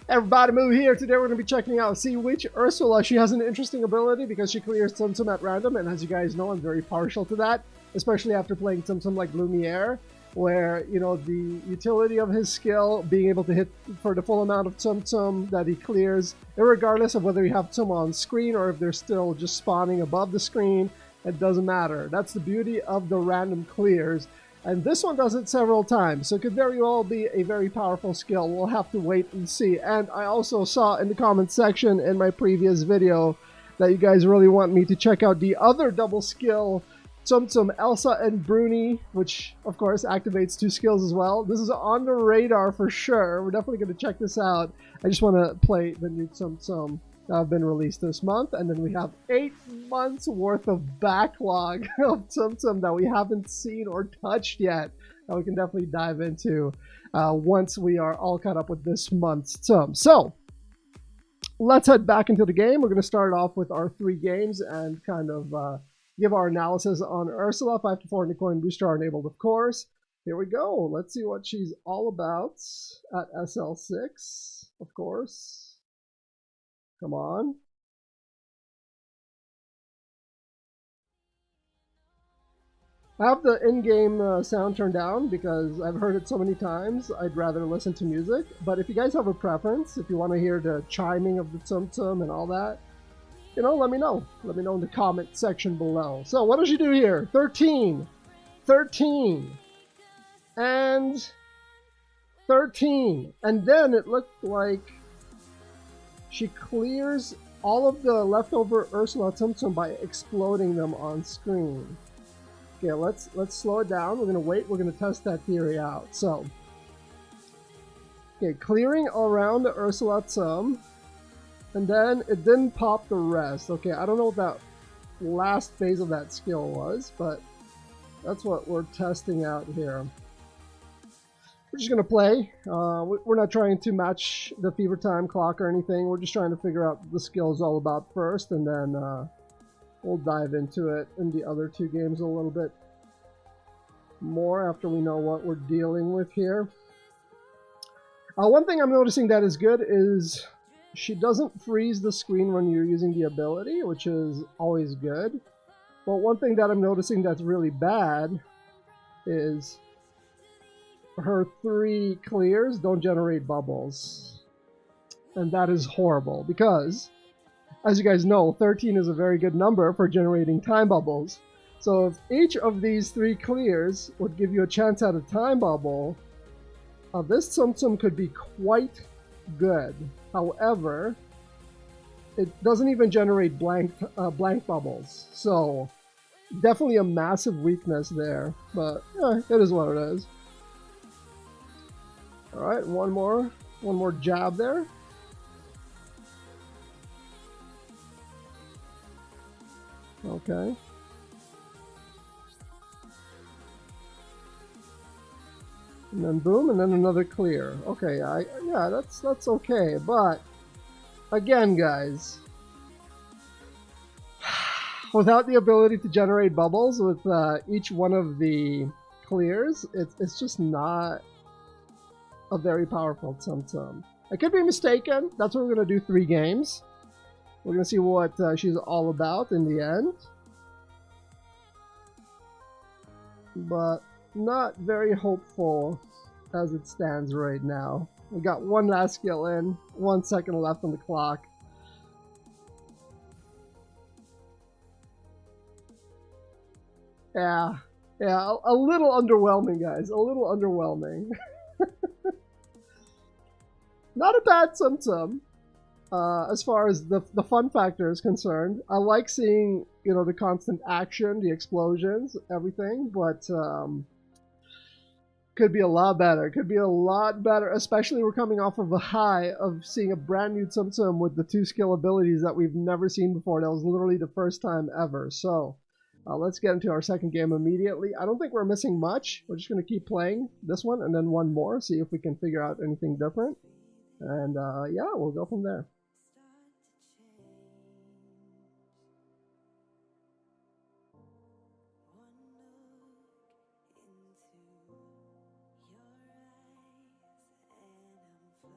Everybody move here. Today we're going to be checking out Sea Witch Ursula. She has an interesting ability because she clears Tsum Tsum at random, and as you guys know, I'm very partial to that, especially after playing Tsum Tsum like Lumiere, where, you know, the utility of his skill, being able to hit for the full amount of Tsum Tsum that he clears, regardless of whether you have Tsum on screen or if they're still just spawning above the screen, it doesn't matter. That's the beauty of the random clears. And this one does it several times, so it could very well be a very powerful skill. We'll have to wait and see. And I also saw in the comment section in my previous video that you guys really want me to check out the other double skill, Tsum Tsum, Elsa and Bruni, which of course activates 2 skills as well. This is on the radar for sure. We're definitely going to check this out. I just want to play the new Tsum Tsum that have been released this month, and then we have 8 months worth of backlog of Tsum Tsum that we haven't seen or touched yet that we can definitely dive into once we are all caught up with this month's Tsum. So let's head back into the game. We're going to start off with our 3 games and kind of give our analysis on Ursula. 5 to 4 in the coin booster are enabled, of course. Here we go. Let's see what she's all about at SL6, of course. Come on. I have the in-game sound turned down because I've heard it so many times. I'd rather listen to music. But if you guys have a preference, if you want to hear the chiming of the Tsum Tsum and all that, you know, let me know. Let me know in the comment section below. So what does she do here? 13, 13, and 13. And then it looked like she clears all of the leftover Ursula Tsum Tsum by exploding them on screen. Okay, let's slow it down. We're gonna wait. We're gonna test that theory out. So, okay, clearing around the Ursula Tsum, and then it didn't pop the rest. Okay, I don't know what that last phase of that skill was, but that's what we're testing out here. We're just going to play. We're not trying to match the fever time clock or anything. We're just trying to figure out what the skill is all about first, and then we'll dive into it in the other 2 games a little bit more after we know what we're dealing with here. One thing I'm noticing that is good is she doesn't freeze the screen when you're using the ability, which is always good. But one thing that I'm noticing that's really bad is her 3 clears don't generate bubbles, and that is horrible because, as you guys know, 13 is a very good number for generating time bubbles. So if each of these 3 clears would give you a chance at a time bubble, this Tsum Tsum could be quite good. However, it doesn't even generate blank bubbles, so definitely a massive weakness there, but it is what it is. Alright, one more jab there. Okay. And then boom, and then another clear. Okay, yeah, that's okay, but again, guys, without the ability to generate bubbles with each one of the clears, it's just not a very powerful Tsum Tsum. I could be mistaken. That's what we're going to do 3 games. We're going to see what she's all about in the end. But not very hopeful as it stands right now. We got 1 last skill in, 1 second left on the clock. Yeah, a little underwhelming, guys. A little underwhelming. Not a bad Tsum Tsum. As far as the fun factor is concerned, I like seeing, you know, the constant action, the explosions, everything, but could be a lot better. Could be a lot better, especially we're coming off of a high of seeing a brand new Tsum Tsum with the 2 skill abilities that we've never seen before. That was literally the first time ever. So let's get into our second game immediately. I don't think we're missing much. We're just going to keep playing this one and then 1 more, see if we can figure out anything different. And yeah, we'll go from there.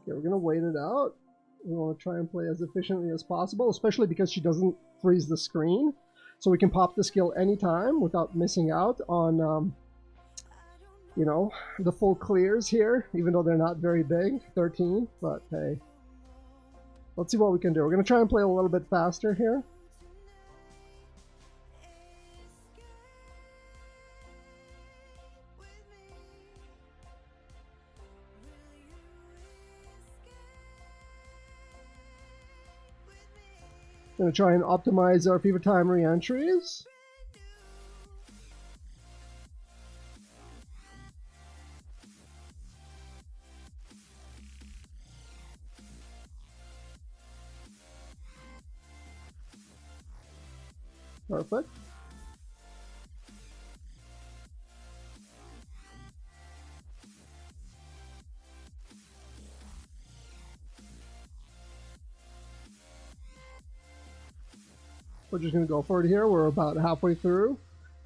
Okay, we're gonna wait it out. We want to try and play as efficiently as possible, especially because she doesn't freeze the screen. So we can pop the skill anytime without missing out on, you know, the full clears here, even though they're not very big, 13, but hey. Let's see what we can do. We're going to try and play a little bit faster here. Going to try and optimize our fever time re-entries. Perfect. We're just going to go for it here. We're about halfway through.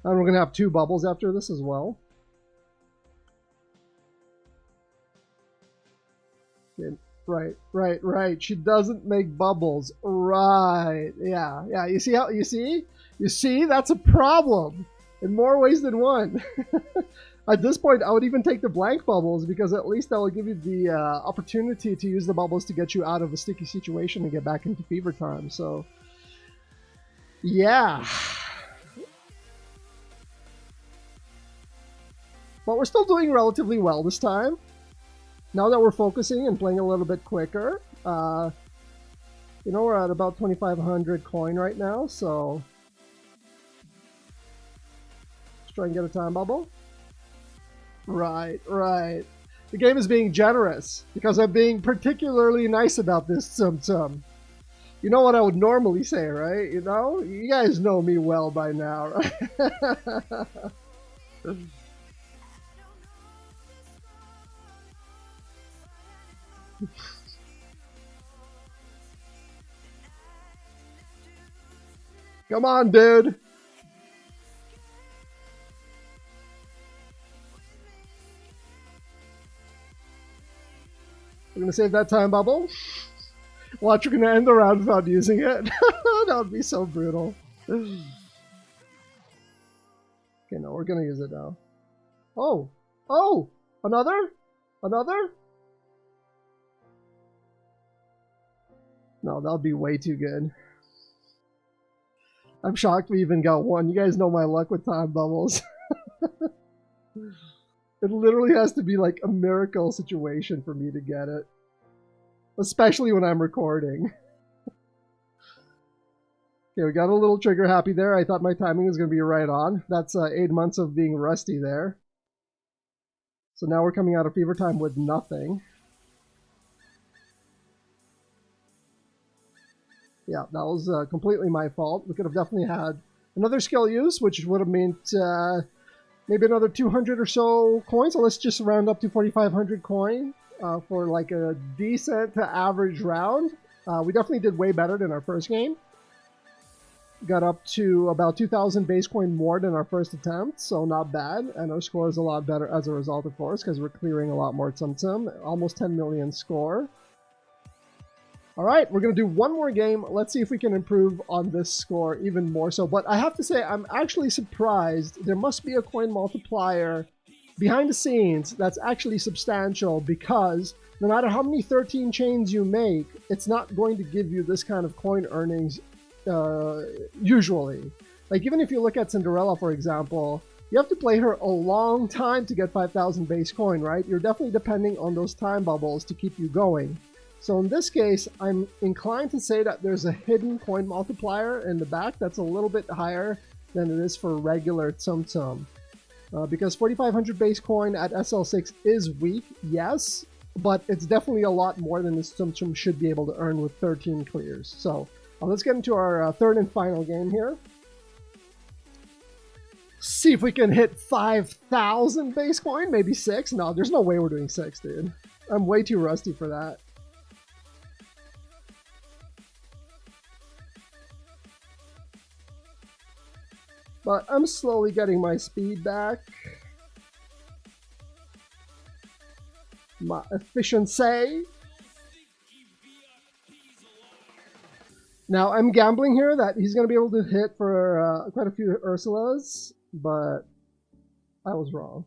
And we're going to have 2 bubbles after this as well. Okay. Right. She doesn't make bubbles. Right. Yeah. You see how, you see? That's a problem in more ways than one. At this point, I would even take the blank bubbles because at least that will give you the opportunity to use the bubbles to get you out of a sticky situation and get back into fever time. So, yeah. But we're still doing relatively well this time. Now that we're focusing and playing a little bit quicker, you know, we're at about 2,500 coin right now, so let's try and get a time bubble. Right. The game is being generous because I'm being particularly nice about this Tsum Tsum. You know what I would normally say, right? You know? You guys know me well by now, right? Come on, dude. We're going to save that time bubble. Watch, we're going to end the round without using it. That would be so brutal. Okay, no, we're going to use it now. Oh! Another? No, that would be way too good. I'm shocked we even got one. You guys know my luck with time bubbles. It literally has to be like a miracle situation for me to get it. Especially when I'm recording. Okay, we got a little trigger happy there. I thought my timing was going to be right on. That's 8 months of being rusty there. So now we're coming out of fever time with nothing. Yeah, that was completely my fault. We could have definitely had another skill use, which would have meant maybe another 200 or so coins. So let's just round up to 4,500 coin for like a decent to average round. We definitely did way better than our first game. Got up to about 2,000 base coin more than our first attempt, so not bad. And our score is a lot better as a result, of course, because we're clearing a lot more Tsum Tsum. Almost 10 million score. Alright, we're going to do one more game. Let's see if we can improve on this score even more so. But I have to say, I'm actually surprised. There must be a coin multiplier behind the scenes that's actually substantial, because no matter how many 13 chains you make, it's not going to give you this kind of coin earnings usually. Like, even if you look at Cinderella, for example, you have to play her a long time to get 5,000 base coin, right? You're definitely depending on those time bubbles to keep you going. So in this case, I'm inclined to say that there's a hidden coin multiplier in the back that's a little bit higher than it is for regular Tsum Tsum. Because 4,500 base coin at SL6 is weak, yes, but it's definitely a lot more than this Tsum Tsum should be able to earn with 13 clears. So let's get into our third and final game here. See if we can hit 5,000 base coin, maybe 6. No, there's no way we're doing 6, dude. I'm way too rusty for that. But I'm slowly getting my speed back. My efficiency. Now, I'm gambling here that he's going to be able to hit for quite a few Ursulas, but I was wrong.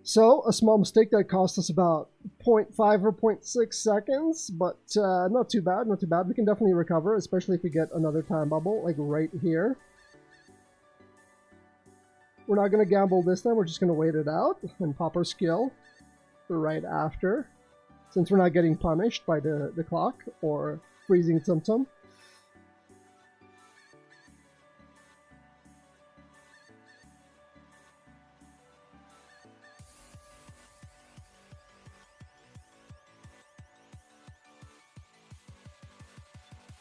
So, a small mistake that cost us about 0.5 or 0.6 seconds, but not too bad, not too bad. We can definitely recover, especially if we get another time bubble, like right here. We're not going to gamble this time, we're just going to wait it out and pop our skill for right after, since we're not getting punished by the clock or freezing Tsum Tsum.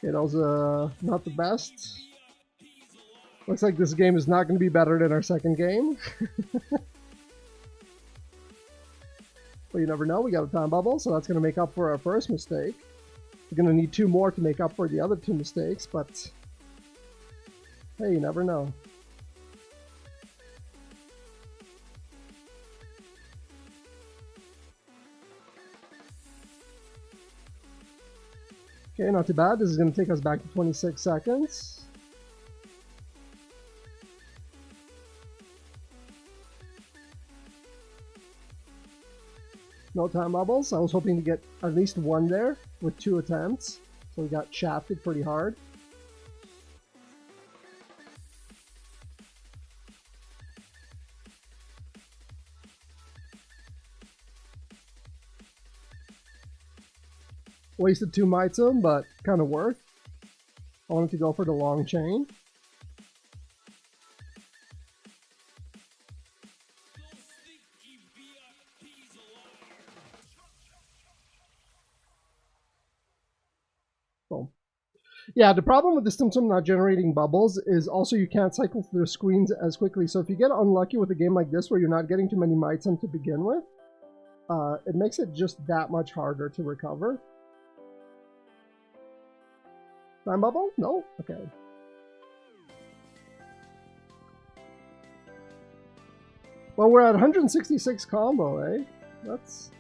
Okay, that was not the best. Looks like this game is not going to be better than our second game. But you never know, we got a time bubble, so that's going to make up for our first mistake. We're going to need 2 more to make up for the other 2 mistakes, but hey, you never know. Okay, not too bad. This is going to take us back to 26 seconds. No time bubbles. I was hoping to get at least 1 there with 2 attempts. So we got shafted pretty hard. Wasted 2 Mitsum, but kind of worth. I wanted to go for the long chain. Yeah, the problem with the Tsum Tsum not generating bubbles is also you can't cycle through the screens as quickly. So if you get unlucky with a game like this where you're not getting too many Mitsum to begin with, it makes it just that much harder to recover. Time bubble? No? Okay. Well, we're at 166 combo, eh? That's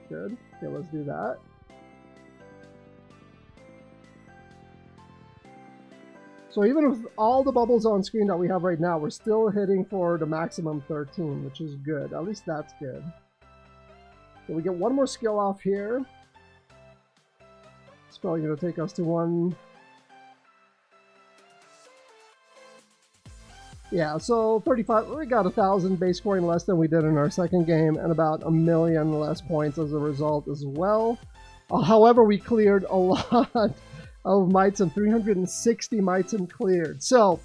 good. Okay, let's do that. So even with all the bubbles on screen that we have right now, we're still hitting for the maximum 13, which is good. At least that's good. So we get 1 more skill off here. It's probably going to take us to 1. Yeah, so 35. We got 1,000 base scoring less than we did in our second game, and about 1,000,000 less points as a result as well. However, we cleared a lot of Mitsum, 360 Mitsum cleared. So,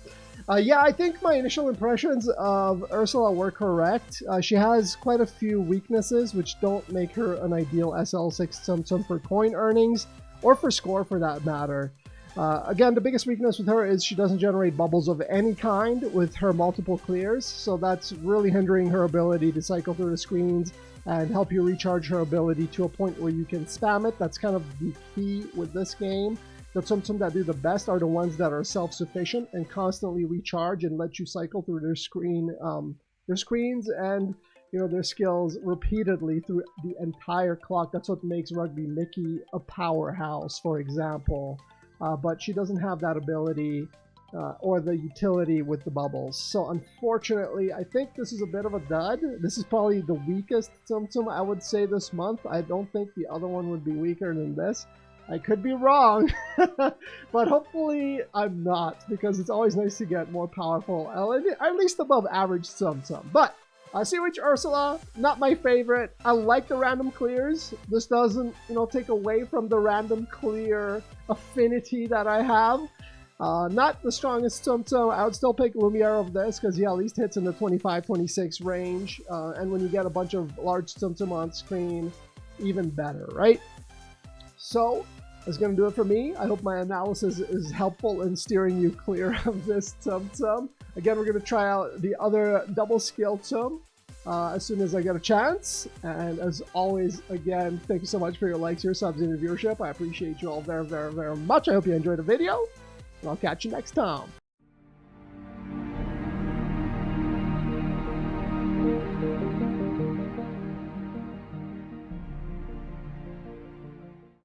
yeah, I think my initial impressions of Ursula were correct. She has quite a few weaknesses, which don't make her an ideal SL6 Tsum Tsum for coin earnings, or for score for that matter. Again, the biggest weakness with her is she doesn't generate bubbles of any kind with her multiple clears, so that's really hindering her ability to cycle through the screens and help you recharge her ability to a point where you can spam it. That's kind of the key with this game. The Tsum Tsum that do the best are the ones that are self-sufficient and constantly recharge and let you cycle through their screens and their skills repeatedly through the entire clock. That's what makes Rugby Mickey a powerhouse, for example. But she doesn't have that ability or the utility with the bubbles. So unfortunately, I think this is a bit of a dud. This is probably the weakest Tsum Tsum I would say this month. I don't think the other one would be weaker than this. I could be wrong, but hopefully I'm not, because it's always nice to get more powerful, at least above average Tsum Tsum. But Sea Witch Ursula, not my favorite. I like the random clears. This doesn't, take away from the random clear affinity that I have. Not the strongest Tsum Tsum. I would still pick Lumiere of this because he at least hits in the 25-26 range. And when you get a bunch of large Tsum Tsum on screen, even better, right? So that's going to do it for me. I hope my analysis is helpful in steering you clear of this Tsum Tsum. Again, we're going to try out the other double skill Tsum as soon as I get a chance. And as always, again, thank you so much for your likes, your subs, and your viewership. I appreciate you all very, very, very much. I hope you enjoyed the video, and I'll catch you next time.